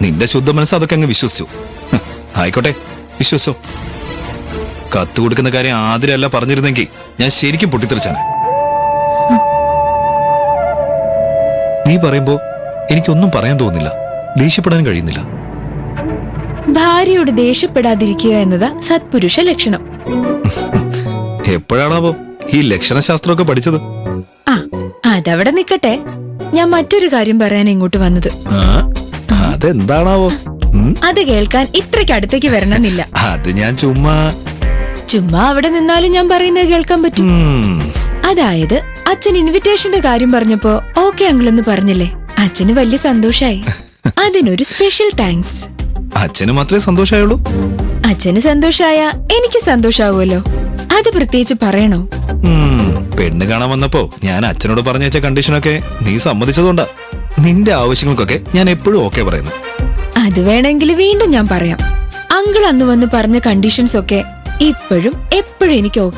നിന്റെ ശുദ്ധ മനസ്സ് അതൊക്കെ അങ്ങ് വിശ്വസിച്ചു. ആയിക്കോട്ടെ, വിശ്വസിച്ചോ. കത്ത് കൊടുക്കുന്ന കാര്യം ആതിരല്ല പറഞ്ഞിരുന്നെങ്കിൽ ഞാൻ ശരിക്കും പൊട്ടിത്തെറിച്ചാണ്. നീ പറയുമ്പോ എനിക്കൊന്നും പറയാൻ തോന്നുന്നില്ല, ദേഷ്യപ്പെടാൻ കഴിയുന്നില്ല. ഭാര്യയോട് ദേഷ്യപ്പെടാതിരിക്കുക എന്നതാ സത്പുരുഷ ലക്ഷണം. എപ്പോഴാണാവോ ഈ ലക്ഷണശാസ്ത്രമൊക്കെ പഠിച്ചത്? ആ, അതവിടെ നിക്കട്ടെ. ഞാൻ മറ്റൊരു കാര്യം പറയാൻ ഇങ്ങോട്ട് വന്നത്. അതെന്താണാവോ? അത് കേൾക്കാൻ ഇത്രയ്ക്ക് അടുത്തേക്ക് വരണമെന്നില്ല. അത് ഞാൻ ചുമ്മാ അവിടെ നിന്നാലും ഞാൻ പറയുന്നത് കേൾക്കാൻ പറ്റും. അതായത് അച്ഛൻ ഇൻവിറ്റേഷന്റെ കാര്യം പറഞ്ഞപ്പോ ഓക്കെ അങ്കിളെന്ന് പറഞ്ഞില്ലേ, അച്ഛന് വലിയ സന്തോഷായി. അതിനൊരു സ്പെഷ്യൽ താങ്ക്സ്. അച്ഛന് മാത്രമേ സന്തോഷമായുള്ളൂ? അച്ഛന് സന്തോഷായ എനിക്ക് സന്തോഷാവുമല്ലോ. അത് പ്രത്യേകിച്ച് പറയണോ? പെണ്ണ് കാണാൻ വന്നപ്പോ ഞാൻ അച്ഛനോട് പറഞ്ഞ കണ്ടീഷനൊക്കെ നീ സമ്മതിച്ചതുകൊണ്ടാ നിന്റെ ആവശ്യങ്ങൾക്കൊക്കെ ഞാൻ എപ്പോഴും ഓക്കെ പറയുന്നു. അത് വേണമെങ്കിൽ വീണ്ടും ഞാൻ പറയാം. അങ്കിൾ അന്ന് വന്ന് പറഞ്ഞ കണ്ടീഷൻസ് ഒക്കെ ഇപ്പോഴും എപ്പോഴും എനിക്ക് ഓക്കെ.